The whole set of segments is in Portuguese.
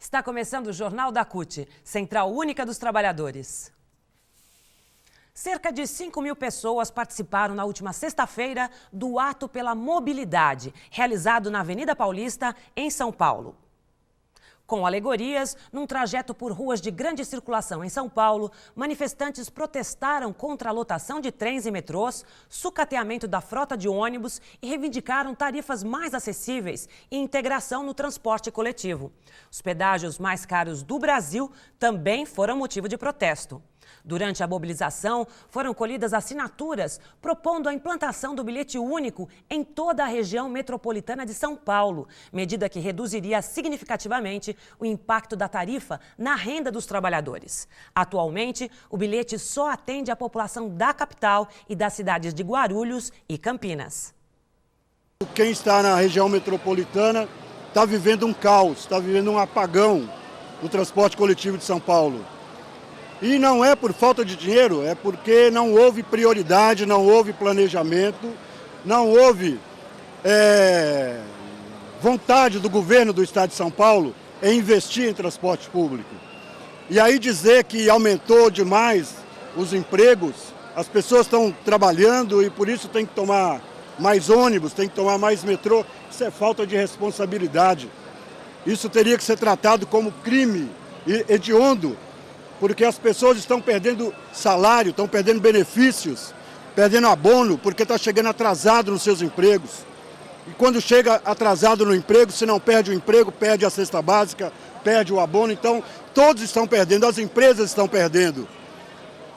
Está começando o Jornal da CUT, Central Única dos Trabalhadores. Cerca de 5.000 pessoas participaram na última sexta-feira do Ato pela Mobilidade, realizado na Avenida Paulista, em São Paulo. Com alegorias, num trajeto por ruas de grande circulação em São Paulo, manifestantes protestaram contra a lotação de trens e metrôs, sucateamento da frota de ônibus e reivindicaram tarifas mais acessíveis e integração no transporte coletivo. Os pedágios mais caros do Brasil também foram motivo de protesto. Durante a mobilização, foram colhidas assinaturas propondo a implantação do bilhete único em toda a região metropolitana de São Paulo, medida que reduziria significativamente o impacto da tarifa na renda dos trabalhadores. Atualmente, o bilhete só atende a população da capital e das cidades de Guarulhos e Campinas. Quem está na região metropolitana está vivendo um caos, está vivendo um apagão no transporte coletivo de São Paulo. E não é por falta de dinheiro, é porque não houve prioridade, não houve planejamento, não houve vontade do governo do estado de São Paulo em investir em transporte público. E aí dizer que aumentou demais os empregos, as pessoas estão trabalhando e por isso tem que tomar mais ônibus, tem que tomar mais metrô, isso é falta de responsabilidade. Isso teria que ser tratado como crime hediondo, porque as pessoas estão perdendo salário, estão perdendo benefícios, perdendo abono, porque está chegando atrasado nos seus empregos. E quando chega atrasado no emprego, se não perde o emprego, perde a cesta básica, perde o abono. Então, todos estão perdendo, as empresas estão perdendo,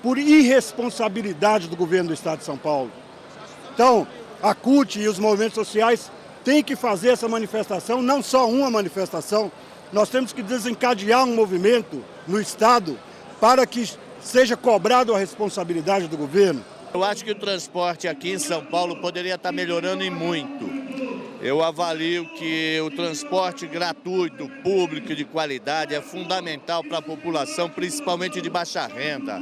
por irresponsabilidade do governo do estado de São Paulo. Então, a CUT e os movimentos sociais têm que fazer essa manifestação, não só uma manifestação, nós temos que desencadear um movimento no estado para que seja cobrado a responsabilidade do governo. Eu acho que o transporte aqui em São Paulo poderia estar melhorando em muito. Eu avalio que o transporte gratuito, público e de qualidade é fundamental para a população, principalmente de baixa renda,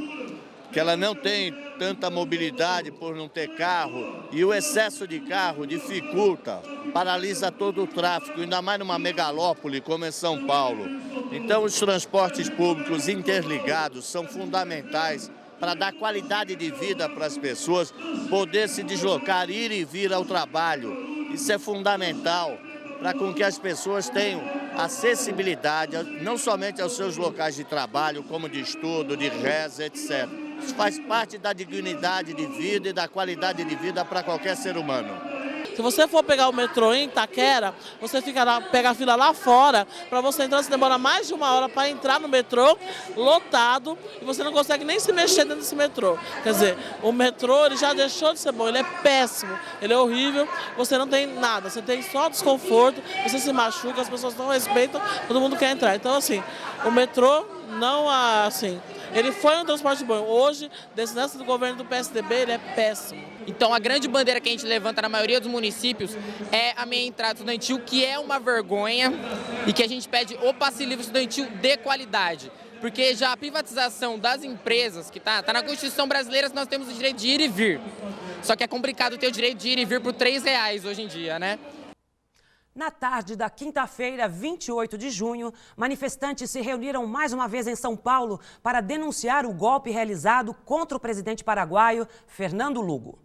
que ela não tem tanta mobilidade por não ter carro e o excesso de carro dificulta, paralisa todo o tráfego, ainda mais numa megalópole como é São Paulo. Então os transportes públicos interligados são fundamentais para dar qualidade de vida para as pessoas, poder se deslocar, ir e vir ao trabalho. Isso é fundamental para com que as pessoas tenham acessibilidade, não somente aos seus locais de trabalho, como de estudo, de reza, etc. Isso faz parte da dignidade de vida e da qualidade de vida para qualquer ser humano. Se você for pegar o metrô em Itaquera, você pega a fila lá fora, para você entrar, você demora mais de 1 hora para entrar no metrô, lotado, e você não consegue nem se mexer dentro desse metrô. Quer dizer, o metrô ele já deixou de ser bom, ele é péssimo, ele é horrível, você não tem nada, você tem só desconforto, você se machuca, as pessoas não respeitam, todo mundo quer entrar. Então, assim, o metrô não, assim, ele foi um transporte bom. Hoje, nessa do governo do PSDB, ele é péssimo. Então, a grande bandeira que a gente levanta na maioria dos municípios é a meia entrada estudantil, que é uma vergonha e que a gente pede o passe livre estudantil de qualidade. Porque já a privatização das empresas, que tá na Constituição brasileira, nós temos o direito de ir e vir. Só que é complicado ter o direito de ir e vir por R$3 hoje em dia, né? Na tarde da quinta-feira, 28 de junho, manifestantes se reuniram mais uma vez em São Paulo para denunciar o golpe realizado contra o presidente paraguaio Fernando Lugo.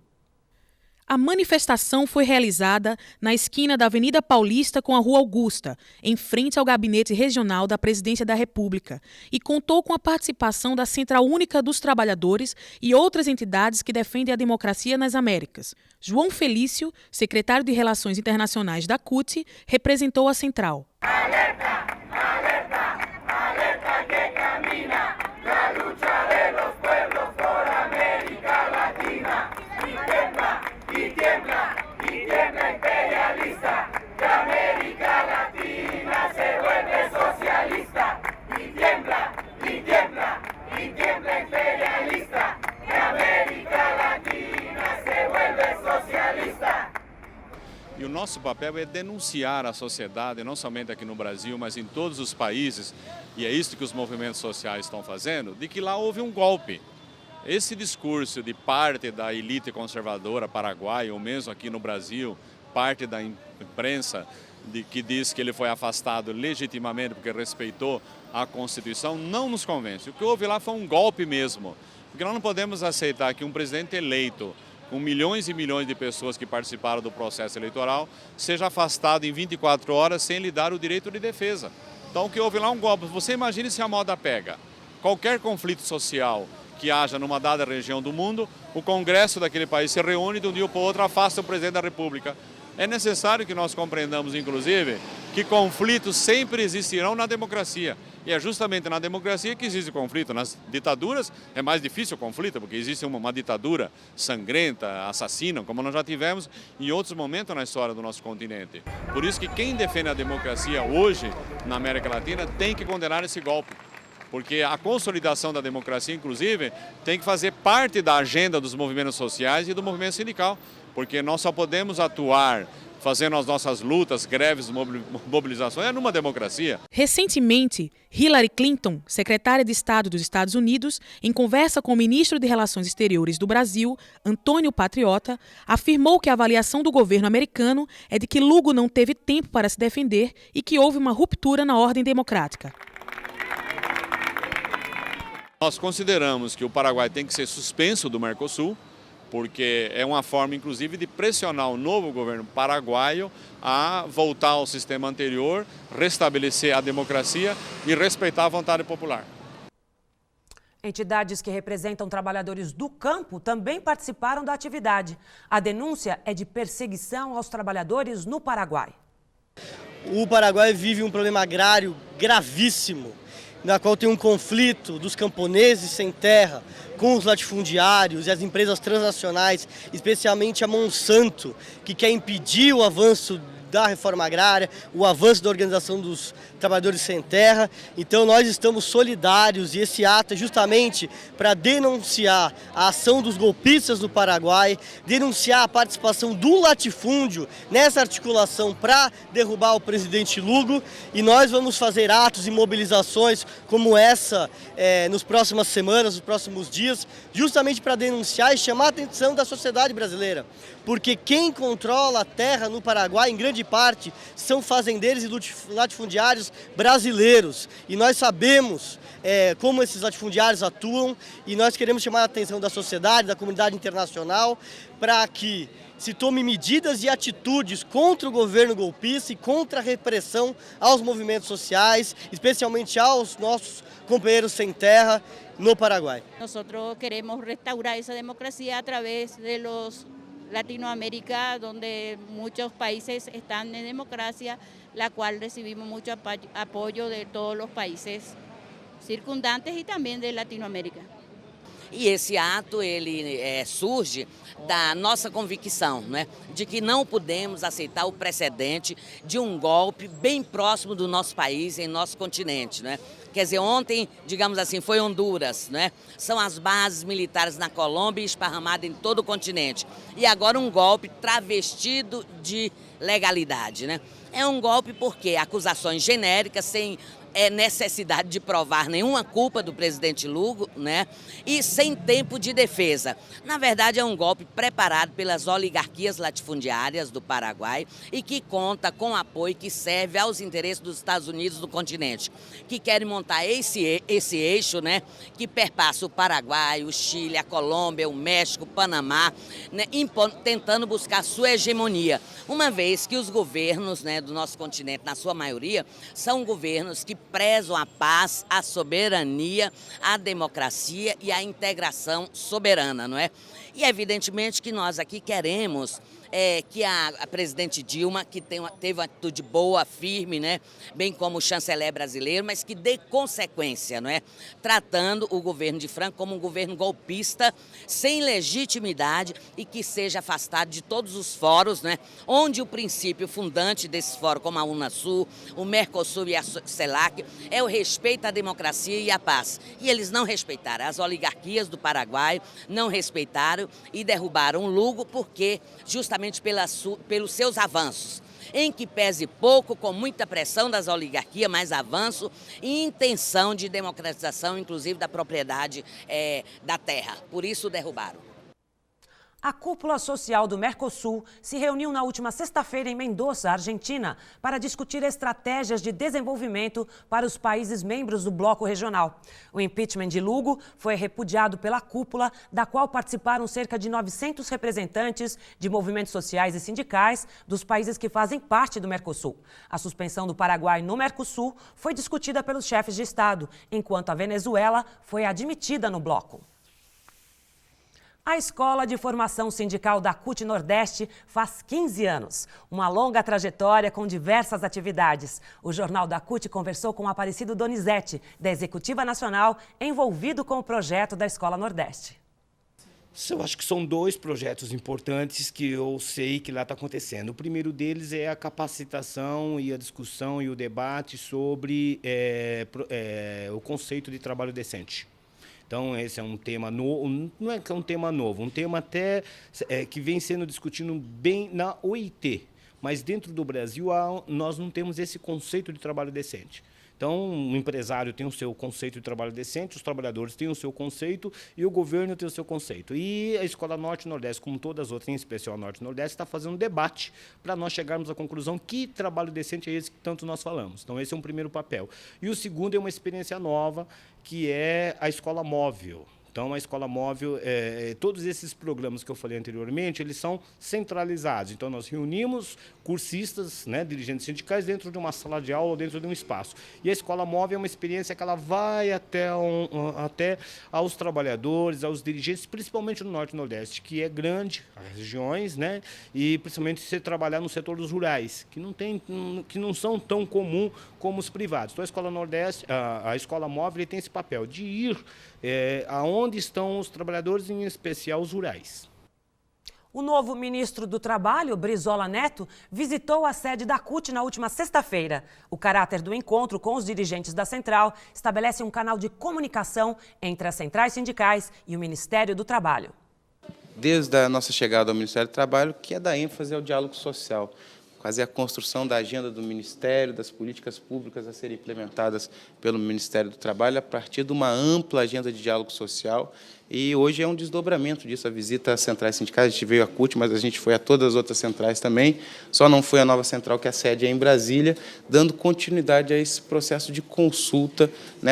A manifestação foi realizada na esquina da Avenida Paulista com a Rua Augusta, em frente ao Gabinete Regional da Presidência da República, e contou com a participação da Central Única dos Trabalhadores e outras entidades que defendem a democracia nas Américas. João Felício, secretário de Relações Internacionais da CUT, representou a central. Alerta, alerta, alerta que camina, la lucha de los pueblos por América Latina. Y tiembla imperialista, que América Latina se vuelve socialista. Y tiembla imperialista, que América Latina se vuelve socialista. E o nosso papel é denunciar a sociedade, não somente aqui no Brasil, mas em todos os países, e é isso que os movimentos sociais estão fazendo, de que lá houve um golpe. Esse discurso de parte da elite conservadora paraguaia, ou mesmo aqui no Brasil, parte da imprensa, que diz que ele foi afastado legitimamente porque respeitou a Constituição, não nos convence. O que houve lá foi um golpe mesmo, porque nós não podemos aceitar que um presidente eleito, com milhões e milhões de pessoas que participaram do processo eleitoral, seja afastado em 24 horas sem lhe dar o direito de defesa. Então o que houve lá é um golpe. Você imagine se a moda pega. Qualquer conflito social que haja numa dada região do mundo, o Congresso daquele país se reúne e de um dia para o outro afasta o presidente da República. É necessário que nós compreendamos, inclusive, que conflitos sempre existirão na democracia. E é justamente na democracia que existe conflito. Nas ditaduras é mais difícil o conflito, porque existe uma ditadura sangrenta, assassina, como nós já tivemos em outros momentos na história do nosso continente. Por isso que quem defende a democracia hoje na América Latina tem que condenar esse golpe. Porque a consolidação da democracia, inclusive, tem que fazer parte da agenda dos movimentos sociais e do movimento sindical. Porque nós só podemos atuar fazendo as nossas lutas, greves, mobilizações, numa democracia. Recentemente, Hillary Clinton, secretária de Estado dos Estados Unidos, em conversa com o ministro de Relações Exteriores do Brasil, Antônio Patriota, afirmou que a avaliação do governo americano é de que Lugo não teve tempo para se defender e que houve uma ruptura na ordem democrática. Nós consideramos que o Paraguai tem que ser suspenso do Mercosul, porque é uma forma, inclusive, de pressionar o novo governo paraguaio a voltar ao sistema anterior, restabelecer a democracia e respeitar a vontade popular. Entidades que representam trabalhadores do campo também participaram da atividade. A denúncia é de perseguição aos trabalhadores no Paraguai. O Paraguai vive um problema agrário gravíssimo, na qual tem um conflito dos camponeses sem terra com os latifundiários e as empresas transnacionais, especialmente a Monsanto, que quer impedir o avanço da reforma agrária, o avanço da organização dos trabalhadores sem terra. Então nós estamos solidários e esse ato é justamente para denunciar a ação dos golpistas do Paraguai, denunciar a participação do latifúndio nessa articulação para derrubar o presidente Lugo, e nós vamos fazer atos e mobilizações como essa nos próximas semanas, nos próximos dias, justamente para denunciar e chamar a atenção da sociedade brasileira. Porque quem controla a terra no Paraguai, em grande parte, são fazendeiros e latifundiários brasileiros. E nós sabemos como esses latifundiários atuam, e nós queremos chamar a atenção da sociedade, da comunidade internacional, para que se tome medidas e atitudes contra o governo golpista e contra a repressão aos movimentos sociais, especialmente aos nossos companheiros sem terra no Paraguai. Nós queremos restaurar essa democracia através de Latinoamérica, donde muchos países están en democracia, la cual recibimos mucho apoyo de todos los países circundantes y también de Latinoamérica. E esse ato ele surge da nossa convicção, né, de que não podemos aceitar o precedente de um golpe bem próximo do nosso país, em nosso continente, né? Quer dizer, ontem, digamos assim, foi Honduras, né? São as bases militares na Colômbia esparramadas em todo o continente. E agora um golpe travestido de legalidade, né? É um golpe porque acusações genéricas sem necessidade de provar nenhuma culpa do presidente Lugo, né? E sem tempo de defesa. Na verdade, é um golpe preparado pelas oligarquias latifundiárias do Paraguai e que conta com apoio que serve aos interesses dos Estados Unidos do continente, que querem montar esse eixo, né? Que perpassa o Paraguai, o Chile, a Colômbia, o México, o Panamá, né? Tentando buscar sua hegemonia, uma vez que os governos, né, do nosso continente, na sua maioria, são governos que prezam a paz, a soberania, a democracia e a integração soberana, não é? E evidentemente que nós aqui queremos que a presidente Dilma, que teve uma atitude boa, firme, né, bem como o chanceler brasileiro, mas que dê consequência, não é? Tratando o governo de Franco como um governo golpista, sem legitimidade e que seja afastado de todos os fóruns, né, onde o princípio fundante desses fóruns, como a Unasul, o Mercosul e a CELAC, é o respeito à democracia e à paz. E eles não respeitaram. As oligarquias do Paraguai não respeitaram e derrubaram o Lugo porque justamente pelos seus avanços, em que pese pouco, com muita pressão das oligarquias, mais avanço e intenção de democratização, inclusive da propriedade da terra. Por isso derrubaram. A cúpula social do Mercosul se reuniu na última sexta-feira em Mendoza, Argentina, para discutir estratégias de desenvolvimento para os países membros do bloco regional. O impeachment de Lugo foi repudiado pela cúpula, da qual participaram cerca de 900 representantes de movimentos sociais e sindicais dos países que fazem parte do Mercosul. A suspensão do Paraguai no Mercosul foi discutida pelos chefes de Estado, enquanto a Venezuela foi admitida no bloco. A Escola de Formação Sindical da CUT Nordeste faz 15 anos. Uma longa trajetória com diversas atividades. O Jornal da CUT conversou com Aparecido Donizete, da Executiva Nacional, envolvido com o projeto da Escola Nordeste. Eu acho que são dois projetos importantes que eu sei que lá está acontecendo. O primeiro deles é a capacitação e a discussão e o debate sobre o conceito de trabalho decente. Então, esse é um tema novo, não é que é um tema novo, um tema até que vem sendo discutido bem na OIT, mas dentro do Brasil nós não temos esse conceito de trabalho decente. Então, o empresário tem o seu conceito de trabalho decente, os trabalhadores têm o seu conceito e o governo tem o seu conceito. E a Escola Norte e Nordeste, como todas as outras, em especial a Norte e Nordeste, está fazendo um debate para nós chegarmos à conclusão que trabalho decente é esse que tanto nós falamos. Então, esse é um primeiro papel. E o segundo é uma experiência nova, que é a Escola Móvel. Então, a Escola Móvel, todos esses programas que eu falei anteriormente, eles são centralizados. Então, nós reunimos cursistas, dirigentes sindicais, dentro de uma sala de aula, dentro de um espaço. E a Escola Móvel é uma experiência que ela vai até aos trabalhadores, aos dirigentes, principalmente no Norte e Nordeste, que é grande, as regiões, e principalmente se trabalhar no setor dos rurais, que não são tão comuns como os privados. Então, a Escola Nordeste, a Escola Móvel, tem esse papel de ir aonde estão os trabalhadores, em especial os rurais. O novo ministro do Trabalho, Brizola Neto, visitou a sede da CUT na última sexta-feira. O caráter do encontro com os dirigentes da central estabelece um canal de comunicação entre as centrais sindicais e o Ministério do Trabalho. Desde a nossa chegada ao Ministério do Trabalho, que é dar ênfase ao diálogo social, fazer a construção da agenda do Ministério, das políticas públicas a serem implementadas pelo Ministério do Trabalho a partir de uma ampla agenda de diálogo social. E hoje é um desdobramento disso, a visita às centrais sindicais. A gente veio à CUT, mas a gente foi a todas as outras centrais também, só não foi a nova central, que a sede é em Brasília, dando continuidade a esse processo de consulta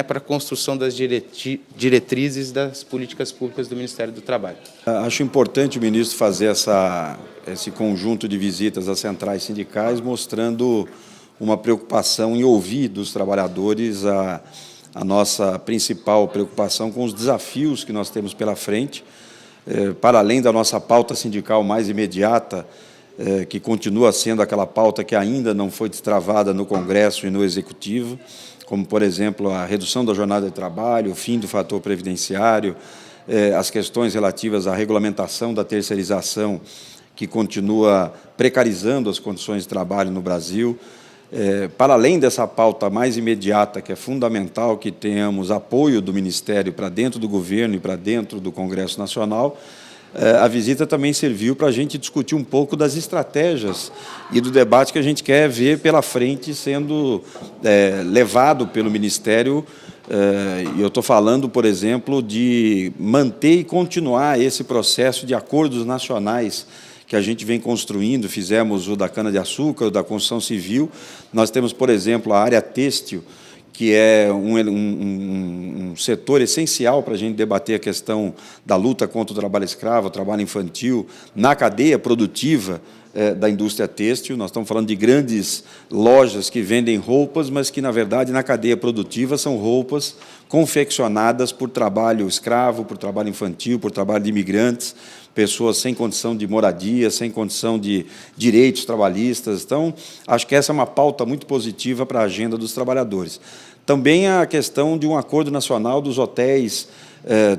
para a construção das diretrizes das políticas públicas do Ministério do Trabalho. Acho importante o ministro fazer esse conjunto de visitas às centrais sindicais, mostrando uma preocupação em ouvir dos trabalhadores a nossa principal preocupação com os desafios que nós temos pela frente, para além da nossa pauta sindical mais imediata, que continua sendo aquela pauta que ainda não foi destravada no Congresso e no Executivo, como, por exemplo, a redução da jornada de trabalho, o fim do fator previdenciário, as questões relativas à regulamentação da terceirização, que continua precarizando as condições de trabalho no Brasil. Para além dessa pauta mais imediata, que é fundamental que tenhamos apoio do Ministério para dentro do governo e para dentro do Congresso Nacional, a visita também serviu para a gente discutir um pouco das estratégias e do debate que a gente quer ver pela frente sendo levado pelo Ministério. E eu estou falando, por exemplo, de manter e continuar esse processo de acordos nacionais que a gente vem construindo. Fizemos o da cana-de-açúcar, o da construção civil. Nós temos, por exemplo, a área têxtil, que é um setor essencial para a gente debater a questão da luta contra o trabalho escravo, o trabalho infantil, na cadeia produtiva da indústria têxtil. Nós estamos falando de grandes lojas que vendem roupas, mas que, na verdade, na cadeia produtiva são roupas confeccionadas por trabalho escravo, por trabalho infantil, por trabalho de imigrantes, pessoas sem condição de moradia, sem condição de direitos trabalhistas. Então, acho que essa é uma pauta muito positiva para a agenda dos trabalhadores. Também a questão de um acordo nacional dos hotéis,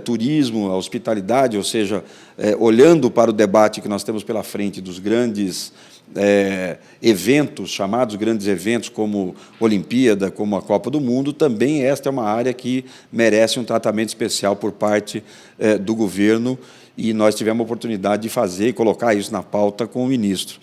turismo, a hospitalidade, ou seja, olhando para o debate que nós temos pela frente dos grandes eventos, chamados grandes eventos, como Olimpíada, como a Copa do Mundo, também esta é uma área que merece um tratamento especial por parte do governo, e nós tivemos a oportunidade de fazer e colocar isso na pauta com o ministro.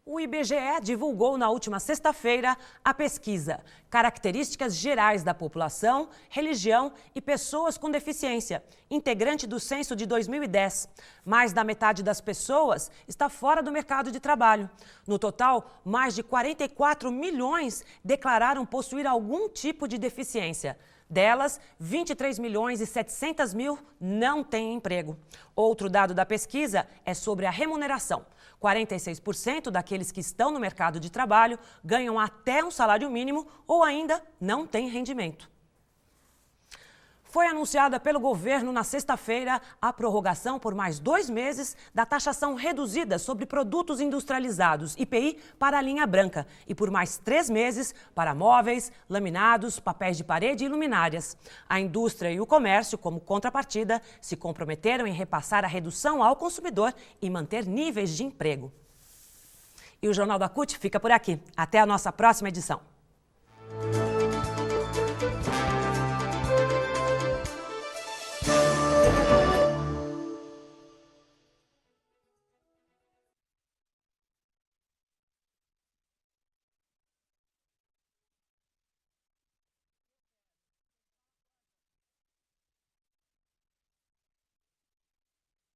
O O IBGE divulgou na última sexta-feira a pesquisa Características Gerais da População, Religião e Pessoas com Deficiência, integrante do censo de 2010. Mais da metade das pessoas está fora do mercado de trabalho. No total, mais de 44 milhões declararam possuir algum tipo de deficiência. Delas, 23 milhões e 700 mil não têm emprego. Outro dado da pesquisa é sobre a remuneração. 46% daqueles que estão no mercado de trabalho ganham até um salário mínimo ou ainda não têm rendimento. Foi anunciada pelo governo na sexta-feira a prorrogação por mais 2 meses da taxação reduzida sobre produtos industrializados, IPI, para a linha branca e por mais 3 meses para móveis, laminados, papéis de parede e luminárias. A indústria e o comércio, como contrapartida, se comprometeram em repassar a redução ao consumidor e manter níveis de emprego. E o Jornal da CUT fica por aqui. Até a nossa próxima edição.